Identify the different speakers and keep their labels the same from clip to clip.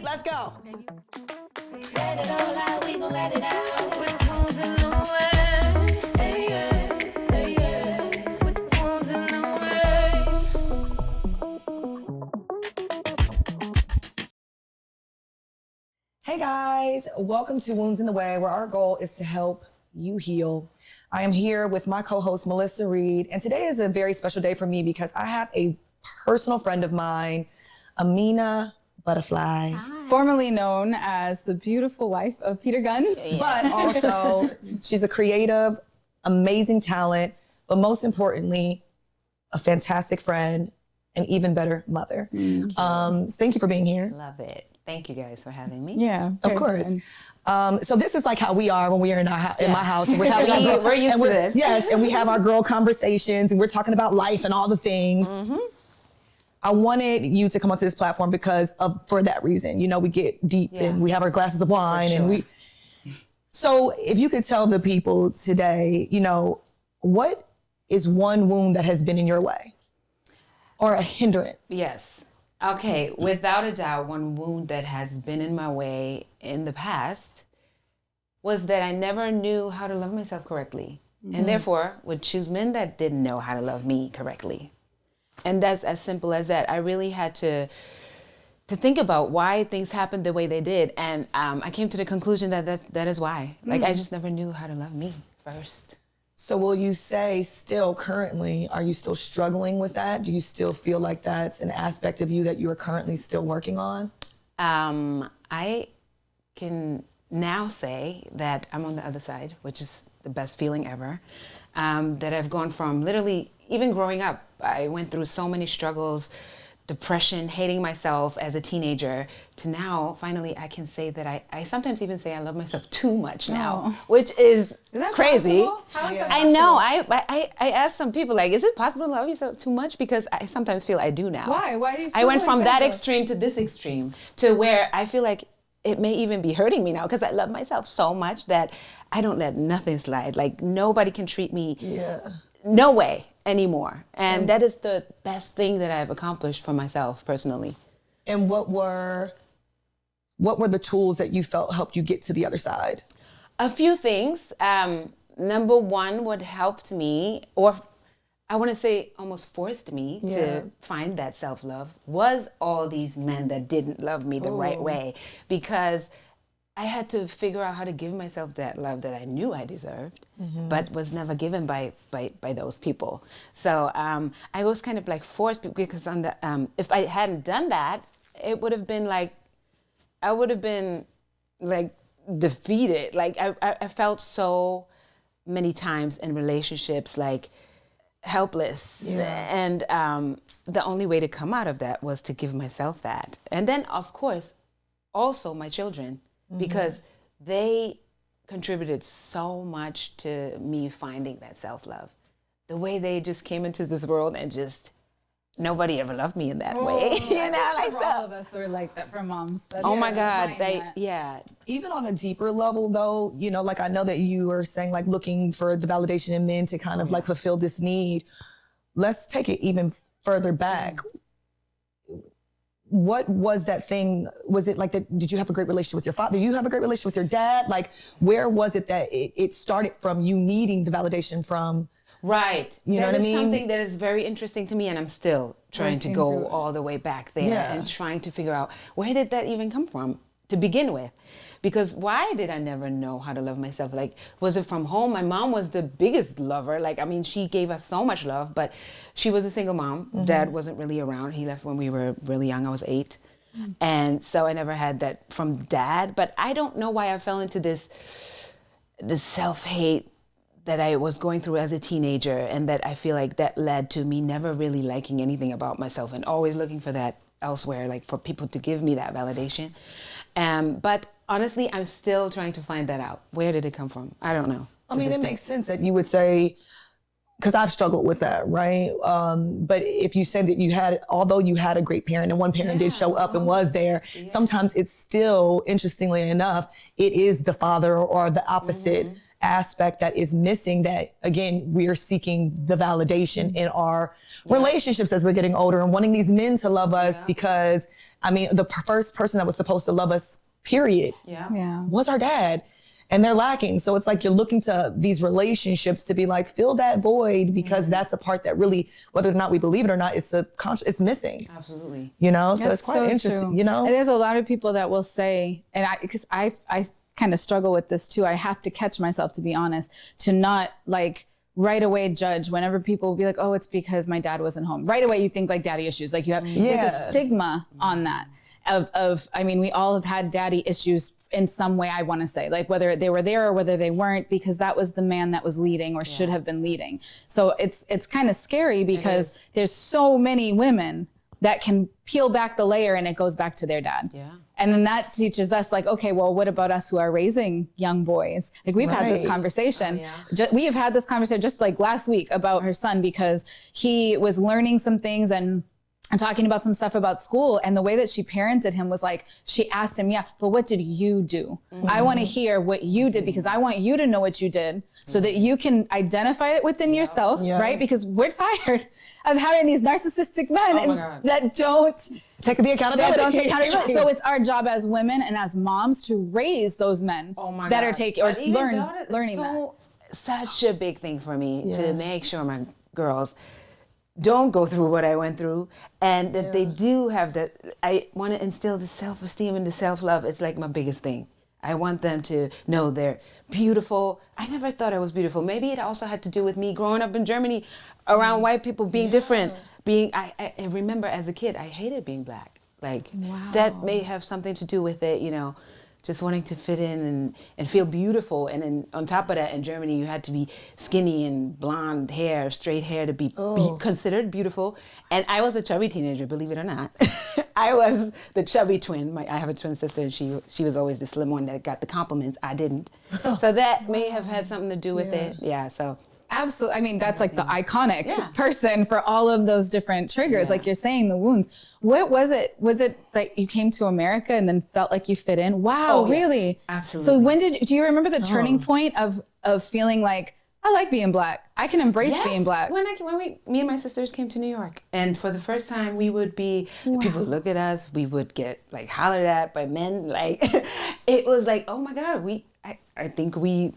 Speaker 1: let's go.
Speaker 2: Let it all out, we gon' let it out. With the wounds in the way. Hey, yeah, hey, yeah. With the wounds in the way.
Speaker 1: Hey guys, welcome to Wounds in the Way, where our goal is to help you heal. I am here with my co-host, Melissa Reed, and today is a very special day for me because I have a personal friend of mine, Amina Buddafly.
Speaker 3: Hi. Formerly known as the beautiful wife of Peter Gunz.
Speaker 1: Yeah. But also, she's a creative, amazing talent, but most importantly, a fantastic friend, and even better mother. Thank you for being here.
Speaker 4: Love it. Thank you guys for having me.
Speaker 3: Yeah,
Speaker 1: of course. So this is like how we are when we are in my house. We're
Speaker 4: used to this.
Speaker 1: Yes, and we have our girl conversations, and we're talking about life and all the things. Mm-hmm. I wanted you to come onto this platform because for that reason. You know, we get deep and we have our glasses of wine, and So if you could tell the people today, you know, what is one wound that has been in your way or a hindrance?
Speaker 4: Yes. Okay, without a doubt, one wound that has been in my way in the past was that I never knew how to love myself correctly. Mm-hmm. And therefore would choose men that didn't know how to love me correctly. And that's as simple as that. I really had to think about why things happened the way they did. And I came to the conclusion that that is why. Like, I just never knew how to love me first.
Speaker 1: So will you say still currently, are you still struggling with that? Do you still feel like that's an aspect of you that you are currently still working on?
Speaker 4: I can now say that I'm on the other side, which is the best feeling ever. That I've gone from literally, even growing up, I went through so many struggles, depression, hating myself as a teenager, to now, finally, I can say that I sometimes even say I love myself too much now, which is
Speaker 3: that
Speaker 4: crazy.
Speaker 3: How is that
Speaker 4: I know. I asked some people, like, is it possible to love yourself too much? Because I sometimes feel I do now.
Speaker 3: Why? Why do you feel
Speaker 4: I went
Speaker 3: like
Speaker 4: from that
Speaker 3: though?
Speaker 4: extreme to this extreme, to where I feel like it may even be hurting me now because I love myself so much that I don't let nothing slide. Like, nobody can treat me no way anymore. And that is the best thing that I've accomplished for myself personally.
Speaker 1: And what were the tools that you felt helped you get to the other side?
Speaker 4: A few things. Number one, what helped me, or I want to say almost forced me to find that self-love, was all these men that didn't love me the right way, because I had to figure out how to give myself that love that I knew I deserved, but was never given by those people. So I was kind of like forced, because on the if I hadn't done that, it would have been like, I would have been like defeated. Like I felt so many times in relationships like helpless. And the only way to come out of that was to give myself that. And then, of course, also my children, because they contributed so much to me finding that self-love. The way they just came into this world and just, nobody ever loved me in that way. You know, like,
Speaker 3: for
Speaker 4: so.
Speaker 3: all of us, they're like that for moms.
Speaker 4: Oh my God,
Speaker 1: Even on a deeper level though, you know, like I know that you are saying like looking for the validation in men to kind of like fulfill this need. Let's take it even further back. What was that thing? Was it like that? Did you have a great relationship with your father? Did you have a great relationship with your dad? Like, where was it that it started from you needing the validation from?
Speaker 4: Right.
Speaker 1: You know what I mean?
Speaker 4: That is something that is very interesting to me, and I'm still trying to go all the way back there and trying to figure out, where did that even come from to begin with? Because why did I never know how to love myself? Like, was it from home? My mom was the biggest lover. Like, I mean, she gave us so much love, but she was a single mom. Dad wasn't really around. He left when we were really young. I was 8. And so I never had that from dad. But I don't know why I fell into this self-hate that I was going through as a teenager, and that I feel like that led to me never really liking anything about myself and always looking for that elsewhere, like for people to give me that validation. But honestly, I'm still trying to find that out. Where did it come from? I don't know.
Speaker 1: I mean, it makes sense that you would say, because I've struggled with that, right? But if you said that although you had a great parent and one parent did show up and was there, sometimes it's still, interestingly enough, it is the father or the opposite aspect that is missing, that again, we are seeking the validation in our relationships as we're getting older and wanting these men to love us because I mean, the first person that was supposed to love us, period,
Speaker 3: Yeah.
Speaker 1: was our dad. And they're lacking. So it's like you're looking to these relationships to be like, fill that void, because that's a part that really, whether or not we believe it or not, is subconscious, it's missing.
Speaker 4: Absolutely.
Speaker 1: You know, so
Speaker 3: That's
Speaker 1: it's quite
Speaker 3: so
Speaker 1: interesting,
Speaker 3: true.
Speaker 1: you know?
Speaker 3: And there's a lot of people that will say, and because I kind of struggle with this too. I have to catch myself, to be honest, to not like right away judge whenever people will be like, oh, it's because my dad wasn't home. Right away, you think like daddy issues. Like you have, there's a stigma on that I mean, we all have had daddy issues in some way, I want to say, like whether they were there or whether they weren't, because that was the man that was leading or should have been leading. So it's kind of scary because there's so many women that can peel back the layer and it goes back to their dad. Yeah. And then that teaches us like, okay, well, what about us who are raising young boys? Like we've had this conversation. We have had this conversation just like last week about her son, because he was learning some things and talking about some stuff about school, and the way that she parented him was like, she asked him, but what did you do? I want to hear what you did, because I want you to know what you did so that you can identify it within yourself, right? Because we're tired of having these narcissistic men that don't
Speaker 1: take the accountability.
Speaker 3: So it's our job as women and as moms to raise those men that are taking or learning that.
Speaker 4: Such a big thing for me to make sure my girls don't go through what I went through, and that they do have that. I want to instill the self-esteem and the self-love. It's like my biggest thing. I want them to know they're beautiful. I never thought I was beautiful. Maybe it also had to do with me growing up in Germany around white people, being different. I remember as a kid, I hated being black. Like that may have something to do with it, you know, just wanting to fit in and feel beautiful. And then on top of that, in Germany, you had to be skinny and blonde hair, straight hair to be considered beautiful. And I was a chubby teenager, believe it or not. I was the chubby twin. I have a twin sister, and she was always the slim one that got the compliments. I didn't. So that may have had something to do with it. Yeah, so.
Speaker 3: Absolutely. I mean, that's like the iconic person for all of those different triggers. Like you're saying, the wounds. What was it? Was it like you came to America and then felt like you fit in? Wow, really?
Speaker 4: Absolutely.
Speaker 3: So when do you remember the turning point of feeling like, I like being black. I can embrace being black.
Speaker 4: When me and my sisters came to New York, and for the first time, we would be, people would look at us, we would get like hollered at by men. Like, it was like, oh my God, I think we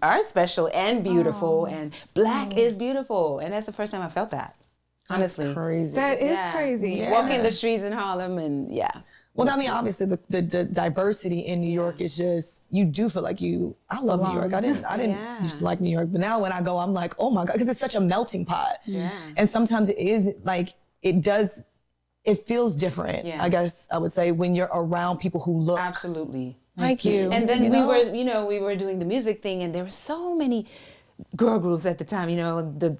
Speaker 4: are special and beautiful, and black is beautiful. And that's the first time I felt that. Honestly.
Speaker 1: That's crazy.
Speaker 3: That is crazy.
Speaker 1: Yeah.
Speaker 4: Walking the streets in Harlem and
Speaker 1: Well, I mean, obviously the diversity in New York is just, you do feel like I love New York. I didn't used to like New York, but now when I go, I'm like, oh my God, because it's such a melting pot. Yeah. And sometimes it is like, it feels different, I guess I would say, when you're around people who look
Speaker 4: absolutely
Speaker 1: like you.
Speaker 4: And then we were doing the music thing, and there were so many girl groups at the time, you know, the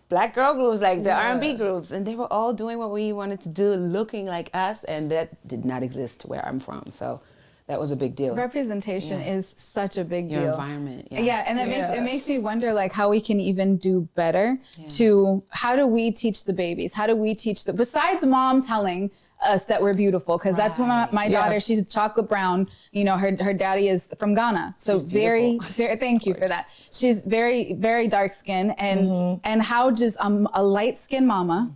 Speaker 4: black girl groups, like the R&B groups, and they were all doing what we wanted to do, looking like us, and that did not exist where I'm from. So that was a big deal.
Speaker 3: Representation is such a big deal.
Speaker 4: Your environment.
Speaker 3: And that makes me wonder like how we can even do better to, how do we teach the babies? How do we teach besides mom telling us that we're beautiful, because that's what my daughter, she's chocolate brown, you know, her daddy is from Ghana, so very thank you for that. She's very, very dark skinned, and how does a light skinned mama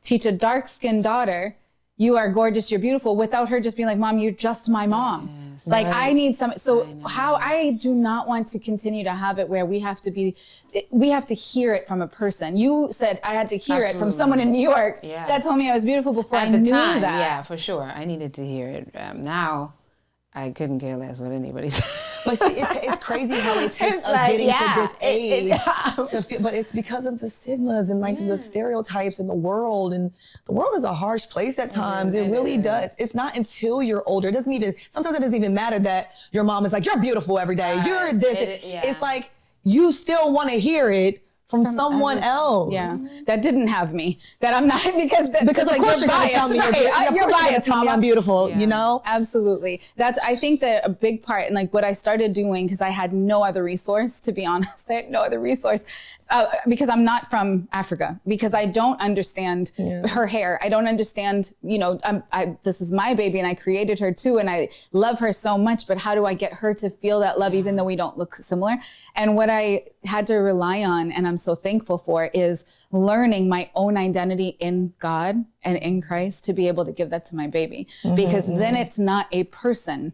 Speaker 3: teach a dark skinned daughter, you are gorgeous, you're beautiful, without her just being like, Mom, you're just my mom. Like I need some, so I do not want to continue to have it where we have to hear it from a person. You said I had to hear it from someone in New York that told me I was beautiful before I knew that.
Speaker 4: Yeah, for sure. I needed to hear it. Now I couldn't care less what anybody said.
Speaker 1: But see, it's crazy how it takes us getting to this age to feel, but it's because of the stigmas and like the stereotypes in the world, and the world is a harsh place at times. It really does. It's not until you're older. Sometimes it doesn't even matter that your mom is like, you're beautiful every day. You're this. It's like, you still want to hear it from someone else.
Speaker 3: Yeah, that didn't have me. That I'm not, because
Speaker 1: of
Speaker 3: like,
Speaker 1: course you're biased. Tell me you're biased. Tell me I'm beautiful. You know,
Speaker 3: absolutely. I think that a big part, and like what I started doing, because I had no other resource. To be honest, I had no other resource. Because I'm not from Africa, because I don't understand her hair. I don't understand, you know, this is my baby and I created her too. And I love her so much, but how do I get her to feel that love, even though we don't look similar? And what I had to rely on, and I'm so thankful for is learning my own identity in God and in Christ to be able to give that to my baby. Because then it's not a person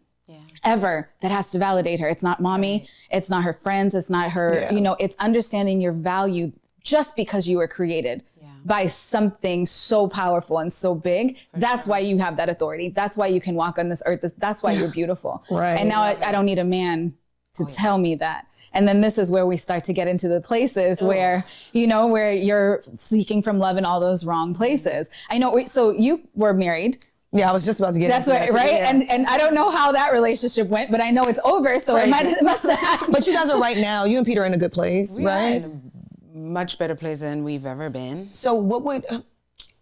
Speaker 3: ever that has to validate her. It's not mommy. It's not her friends. It's not her, it's understanding your value just because you were created by something so powerful and so big. That's why you have that authority. That's why you can walk on this earth. That's why you're beautiful. And now I don't need a man to tell me that. And then this is where we start to get into the places where, where you're seeking from love in all those wrong places. I know. So you were married.
Speaker 1: Yeah, I was just about to get
Speaker 3: That's
Speaker 1: into
Speaker 3: right,
Speaker 1: that.
Speaker 3: right?
Speaker 1: Yeah.
Speaker 3: And I don't know how that relationship went, but I know it's over. So it must have happened.
Speaker 1: But you guys are right now, you and Peter are in a good place, right?
Speaker 4: Much better place than we've ever been.
Speaker 1: So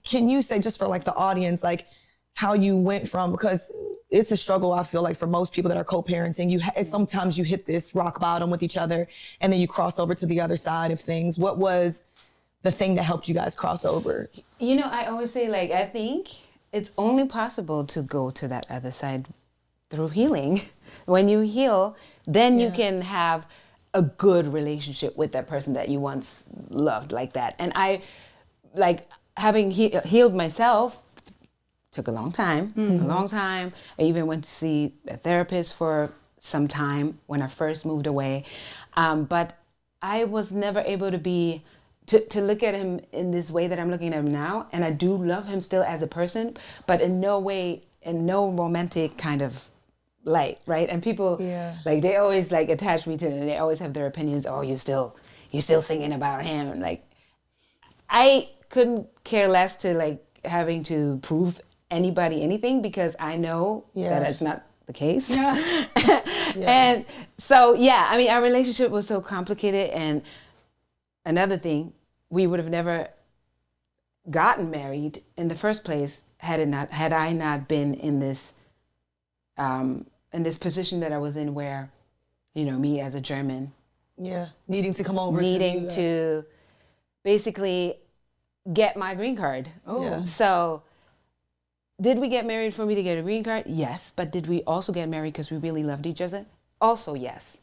Speaker 1: can you say, just for like the audience, like how you went from, because it's a struggle, I feel like, for most people that are co-parenting, sometimes you hit this rock bottom with each other and then you cross over to the other side of things. What was the thing that helped you guys cross over?
Speaker 4: I always say, like, I think it's only possible to go to that other side through healing. When you heal, then you can have a good relationship with that person that you once loved like that. And I, like, having healed myself, took a long time, I even went to see a therapist for some time when I first moved away. But I was never able to look at him in this way that I'm looking at him now. And I do love him still as a person, but in no way, in no romantic kind of light, right? And people, like, they always like attach me to it, and they always have their opinions. Oh, you're still singing about him. And like, I couldn't care less to like having to prove anybody anything, because I know that that's not the case. And so, I mean, our relationship was so complicated. And another thing, we would have never gotten married in the first place had I not been in this position that I was in, where, me as a German,
Speaker 1: needing to come over,
Speaker 4: needing to basically get my green card. So did we get married for me to get a green card? Yes. But did we also get married because we really loved each other? Also, yes.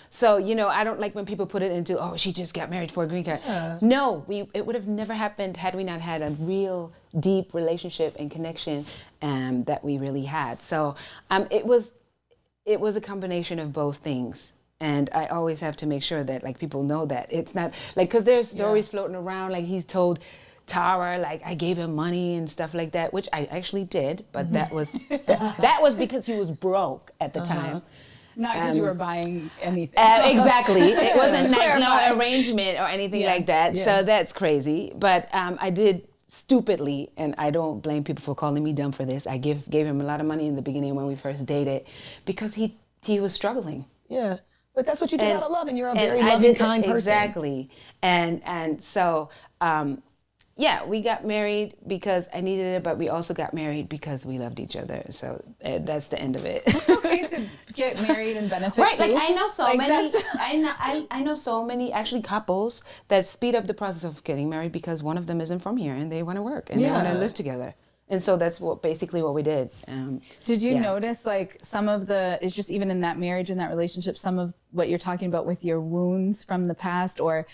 Speaker 4: So, I don't like when people put it into, oh, she just got married for a green card. No, it would have never happened had we not had a real deep relationship and connection that we really had. So it was a combination of both things. And I always have to make sure that, like, people know that it's not like, because there's stories floating around, like he's told Tara, like, I gave him money and stuff like that, which I actually did, but that was that was because he was broke at the time.
Speaker 3: Not because you were buying anything.
Speaker 4: Exactly. It wasn't like no arrangement or anything like that. So that's crazy. But I did stupidly, and I don't blame people for calling me dumb for this. I gave him a lot of money in the beginning when we first dated, because he was struggling.
Speaker 1: Yeah. But that's what you do out of love, and you're a very loving, kind person.
Speaker 4: Exactly. And so, we got married because I needed it, but we also got married because we loved each other. So that's the end of it.
Speaker 3: It's okay to get married and benefit
Speaker 4: right?
Speaker 3: too.
Speaker 4: Like, I know so many. I know so many actually couples that speed up the process of getting married because one of them isn't from here and they want to work and they want to live together. And so that's basically what we did.
Speaker 3: Did you notice, like, some of it's just even in that marriage, in that relationship, some of what you're talking about with your wounds from the past, or,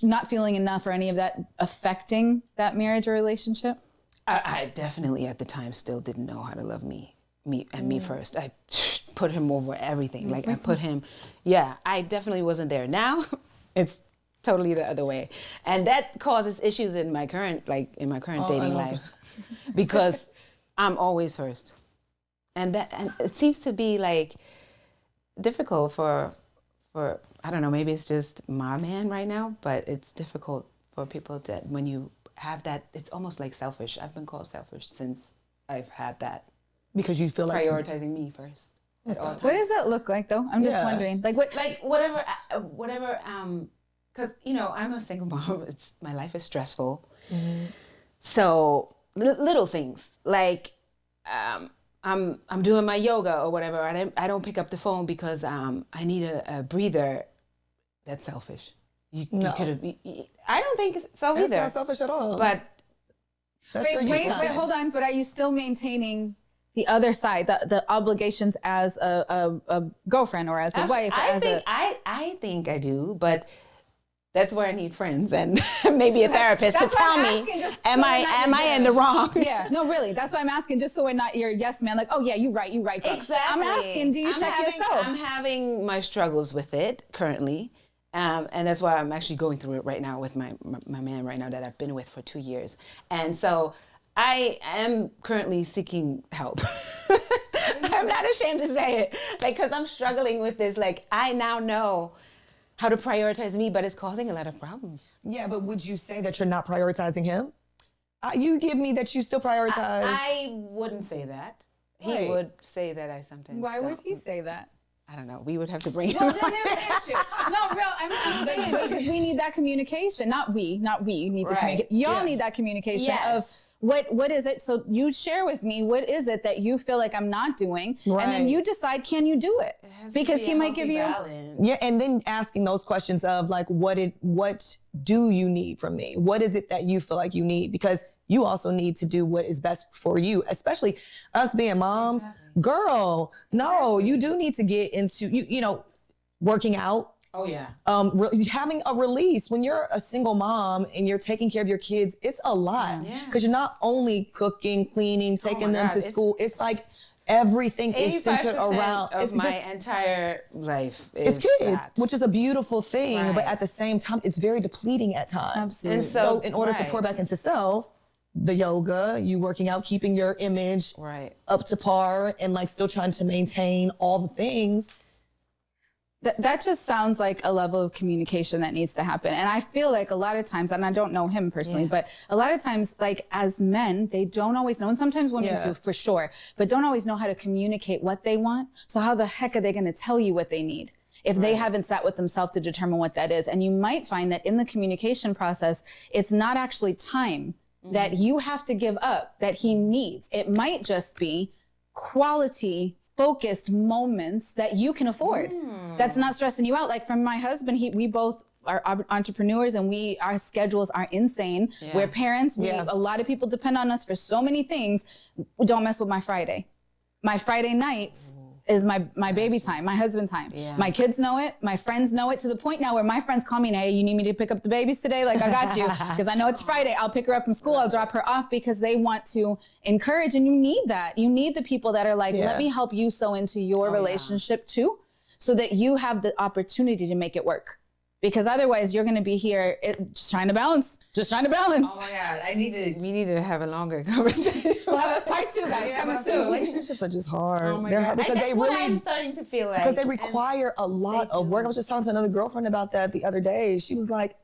Speaker 3: not feeling enough or any of that affecting that marriage or relationship?
Speaker 4: I definitely at the time still didn't know how to love me first. I put him over everything. Like, I put him, I definitely wasn't there. Now it's totally the other way. And that causes issues in my current dating life, because I'm always first. And it seems to be like difficult for I don't know, maybe it's just my man right now, but it's difficult for people that when you have that, it's almost like selfish. I've been called selfish since I've had that.
Speaker 1: Because you feel like
Speaker 4: prioritizing me first.
Speaker 3: What does that look like, though? I'm just wondering. Like, what?
Speaker 4: Like, whatever, because, I'm a single mom. My life is stressful. So little things like, I'm doing my yoga or whatever. I don't pick up the phone because I need a breather. That's selfish. You could have. I don't think it's so either.
Speaker 1: It's not selfish at all.
Speaker 4: But
Speaker 3: wait, hold on. But are you still maintaining the other side, the obligations as a girlfriend or as a wife?
Speaker 4: I think I do, but that's where I need friends and maybe a therapist to
Speaker 3: that's why
Speaker 4: tell
Speaker 3: I'm
Speaker 4: me,
Speaker 3: asking, just
Speaker 4: am
Speaker 3: so
Speaker 4: I
Speaker 3: we're not
Speaker 4: am I in the wrong?
Speaker 3: Yeah, no, really. That's why I'm asking, just so we're not your yes man, like, oh yeah, you right, girl.
Speaker 4: Exactly.
Speaker 3: I'm asking, do you check yourself?
Speaker 4: I'm having my struggles with it currently. And that's why I'm actually going through it right now with my man right now that I've been with for 2 years. And so I am currently seeking help. I'm not ashamed to say it. Like, because I'm struggling with this. Like, I now know how to prioritize me, but it's causing a lot of problems.
Speaker 1: Yeah, but would you say that you're not prioritizing him? You give me that you still prioritize.
Speaker 4: I wouldn't say that. He
Speaker 1: Right.
Speaker 4: would say that I sometimes
Speaker 3: Why would
Speaker 4: don't.
Speaker 3: he say that?
Speaker 4: I don't know. We would have to bring him
Speaker 3: Well,
Speaker 4: on.
Speaker 3: then there's an issue. No, real. I'm not saying because we need that communication. Not we need the
Speaker 4: Right.
Speaker 3: communication. Y'all
Speaker 1: Yeah.
Speaker 3: need that communication
Speaker 4: Yes.
Speaker 3: of what is it? So you share with me what is it that you feel like I'm not doing, and then
Speaker 1: Right.
Speaker 3: you decide, can you do it? Because he might give you.
Speaker 1: Yeah, and then asking those questions of like, what do you need from me? What is it that you feel like you need? Because you also need to do what is best for you, especially us being moms. Girl, no, you do need to get into, you know, working out.
Speaker 4: Oh, yeah.
Speaker 1: Having a release. When you're a single mom and you're taking care of your kids, it's a lot.
Speaker 4: Yeah.
Speaker 1: Because you're not only cooking, cleaning, taking them
Speaker 4: God,
Speaker 1: to
Speaker 4: it's-
Speaker 1: school. It's like everything is centered
Speaker 4: 85%
Speaker 1: around.
Speaker 4: of
Speaker 1: It's
Speaker 4: my
Speaker 1: just,
Speaker 4: entire life is
Speaker 1: it's kids,
Speaker 4: that.
Speaker 1: which is a beautiful thing, but
Speaker 4: Right.
Speaker 1: at the same time, it's very depleting at times.
Speaker 3: Absolutely.
Speaker 4: And
Speaker 1: So in order to
Speaker 4: right.
Speaker 1: pour back into self, the yoga, you working out, keeping your image
Speaker 4: Right.
Speaker 1: up to par, and like still trying to maintain all the things.
Speaker 3: That just sounds like a level of communication that needs to happen. And I feel like a lot of times, and I don't know him personally, but a lot of times, like as men, they don't always know, and sometimes women
Speaker 1: Yeah.
Speaker 3: too, for sure, but don't always know how to communicate what they want. So how the heck are they going to tell you what they need if they haven't sat with themselves to determine what that is? And you might find that in the communication process, it's not actually time that you have to give up that he needs. It might just be quality focused moments that you can afford. That's not stressing you out. Like from my husband, we both are entrepreneurs and our schedules are insane.
Speaker 4: Yeah.
Speaker 3: We're parents.
Speaker 1: Yeah.
Speaker 3: A lot of people depend on us for so many things. Don't mess with my Friday. My Friday nights is my baby time, my husband time.
Speaker 4: Yeah.
Speaker 3: My kids know it. My friends know it, to the point now where my friends call me and, hey, you need me to pick up the babies today? Like, I got you. Because I know it's Friday. I'll pick her up from school. I'll drop her off, because they want to encourage. And you need that. You need the people that are like,
Speaker 1: Yeah.
Speaker 3: let me help you sow into your relationship too, so that you have the opportunity to make it work. Because otherwise you're going to be here just trying to balance.
Speaker 4: Oh my God, we need to have a longer conversation.
Speaker 3: We'll have a part 2, guys. Coming soon.
Speaker 1: Relationships are just hard.
Speaker 4: Oh my
Speaker 1: They're
Speaker 4: God.
Speaker 1: hard because
Speaker 4: That's
Speaker 1: they
Speaker 4: what
Speaker 1: really,
Speaker 4: I'm starting to feel like.
Speaker 1: because they require a lot of work. I was just talking to another girlfriend about that the other day. She was like,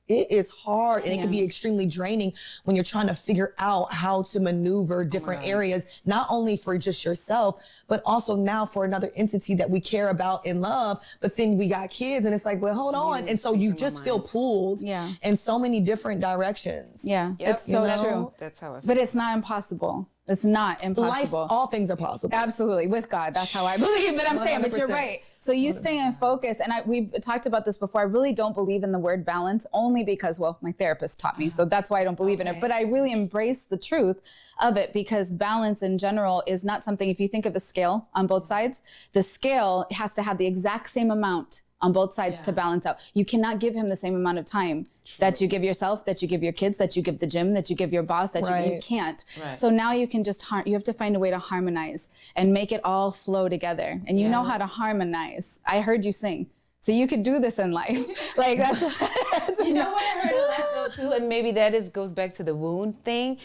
Speaker 1: it is hard, and it can be extremely draining when you're trying to figure out how to maneuver different areas, not only for just yourself, but also now for another entity that we care about and love. But then we got kids, and it's like, well, hold on. And so you just feel pulled in so many different directions.
Speaker 3: Yeah,
Speaker 4: Yep.
Speaker 3: it's so
Speaker 1: You know?
Speaker 3: true.
Speaker 4: That's how I feel.
Speaker 3: But it's not impossible. It's not
Speaker 1: Life,
Speaker 3: impossible.
Speaker 1: all things are possible.
Speaker 3: Absolutely, with God. That's how I believe. But I'm saying, but you're
Speaker 1: 100%.
Speaker 3: right. So you stay in focus. And we've talked about this before. I really don't believe in the word balance, only because, well, my therapist taught me. So that's why I don't believe in it. But I really embrace the truth of it, because balance in general is not something, if you think of a scale on both sides, the scale has to have the exact same amount on both sides to balance out. You cannot give him the same amount of time that you give yourself, that you give your kids, that you give the gym, that you give your boss, that you can't.
Speaker 4: Right.
Speaker 3: So now you can just, you have to find a way to harmonize and make it all flow together. And you know how to harmonize. I heard you sing. So you could do this in life. Like that's
Speaker 4: You know what I heard a lot though too, and maybe that goes back to the wound thing.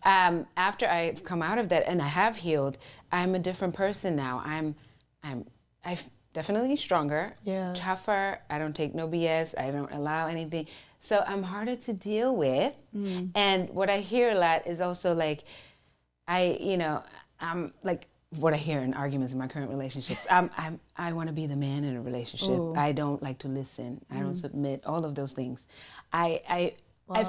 Speaker 4: After I've come out of that and I have healed, I'm a different person now. I'm definitely stronger, tougher. I don't take no BS. I don't allow anything. So I'm harder to deal with. And what I hear a lot is also like, I'm like, what I hear in arguments in my current relationships. I want to be the man in a relationship.
Speaker 3: Ooh.
Speaker 4: I don't like to listen. I don't submit. All of those things. I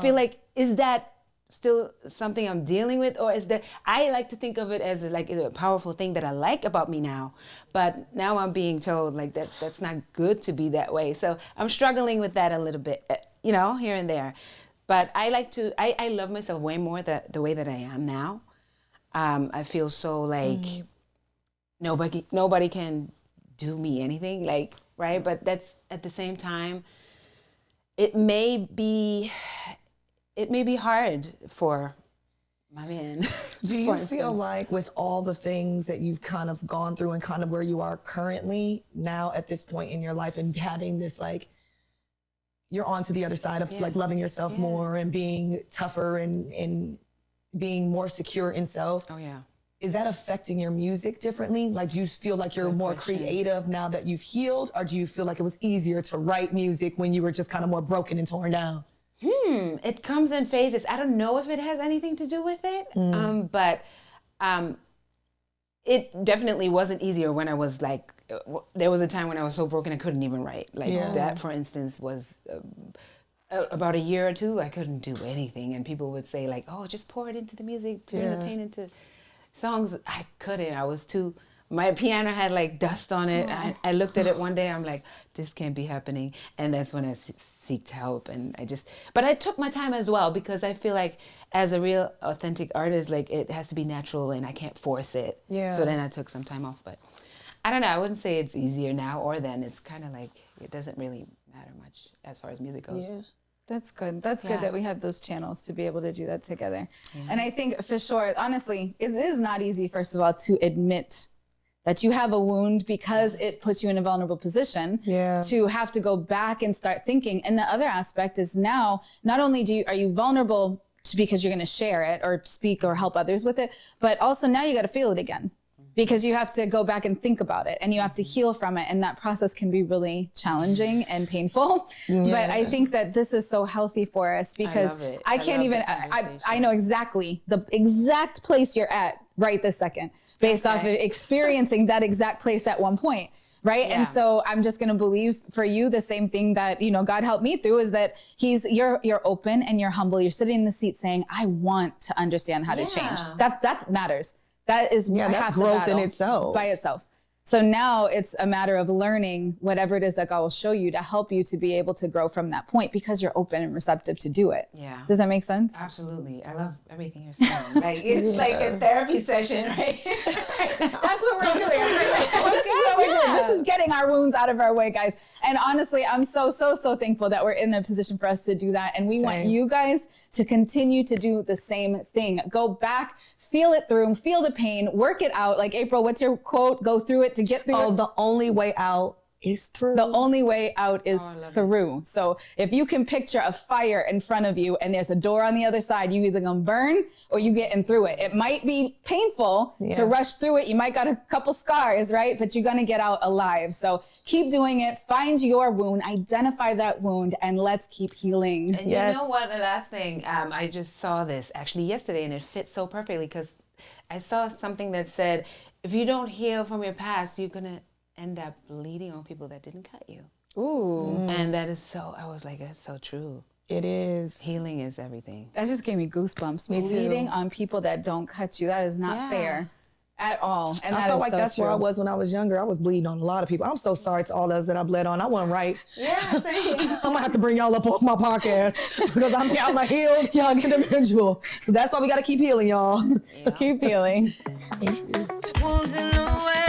Speaker 4: feel like, is that still something I'm dealing with, or is that, I like to think of it as like a powerful thing that I like about me now, but now I'm being told like that's not good to be that way. So I'm struggling with that a little bit, here and there. But I love myself way more the way that I am now. I feel so like nobody can do me anything, like, right? But that's at the same time, it may be hard for my man.
Speaker 1: Do you feel like with all the things that you've kind of gone through and kind of where you are currently now at this point in your life and having this like, you're on to the other side of like loving yourself more and being tougher and being more secure in self?
Speaker 4: Oh yeah.
Speaker 1: Is that affecting your music differently? Like, do you feel like you're more creative now that you've healed, or do you feel like it was easier to write music when you were just kind of more broken and torn down?
Speaker 4: It comes in phases. I don't know if it has anything to do with it, but it definitely wasn't easier when I was like, there was a time when I was so broken I couldn't even write. Like that, for instance, was about a year or two, I couldn't do anything. And people would say like, oh, just pour it into the music, turn the pain into songs. I couldn't. I was too, my piano had like dust on it. I looked at it one day, I'm like, this can't be happening. And that's when I seeked help. And but I took my time as well, because I feel like as a real authentic artist, like it has to be natural and I can't force it. So then I took some time off, but I don't know. I wouldn't say it's easier now or then. It's kind of like, it doesn't really matter much as far as music goes.
Speaker 3: Yeah. That's good. That's good that we have those channels to be able to do that together. And I think for sure, honestly, it is not easy, first of all, to admit that you have a wound, because it puts you in a vulnerable position to have to go back and start thinking. And the other aspect is now, not only are you vulnerable because you're going to share it or speak or help others with it, but also now you got to feel it again, because you have to go back and think about it and you have to heal from it. And that process can be really challenging and painful. But I think that this is so healthy for us, because I can't even, I know exactly the exact place you're at right this second, based off of experiencing that exact place at one point. Right. And so I'm just going to believe for you the same thing that, you know, God helped me through, is that you're open and you're humble. You're sitting in the seat saying, I want to understand how to change. That matters. That is
Speaker 1: that's growth in itself.
Speaker 3: By itself. So now it's a matter of learning whatever it is that God will show you to help you to be able to grow from that point, because you're open and receptive to do it. Yeah. Does that make sense?
Speaker 4: Absolutely. I love everything you're saying. Like, it's like a therapy session, right?
Speaker 3: That's what we're doing. This is what we're doing. This is getting our wounds out of our way, guys. And honestly, I'm so thankful that we're in a position for us to do that. And we want you guys to continue to do the same thing. Go back, feel it through, feel the pain, work it out. Like, Apryl, what's your quote? Go through it to get through it.
Speaker 1: The only way out is through.
Speaker 3: The only way out is through. So if you can picture a fire in front of you and there's a door on the other side, you either gonna burn or you getting through it. It might be painful to rush through it. You might got a couple scars, right? But you're gonna get out alive. So keep doing it. Find your wound, identify that wound, and let's keep healing.
Speaker 4: And you know what? The last thing, I just saw this actually yesterday, and it fits so perfectly, because I saw something that said, if you don't heal from your past, you're gonna end up bleeding on people that didn't cut you. Ooh. And that is I was like, that's so true.
Speaker 1: It is.
Speaker 4: Healing is everything.
Speaker 3: That just gave me goosebumps. Bleeding on people that don't cut you. That is not fair at all. And
Speaker 1: I felt like that's where I was when I was younger. I was bleeding on a lot of people. I'm so sorry to all those that I bled on. I wasn't right.
Speaker 4: Yeah, same.
Speaker 1: I'm gonna have to bring y'all up on my podcast, because I'm a healed young individual. So that's why we gotta keep healing, y'all.
Speaker 3: Keep healing.
Speaker 2: Wounds in the way.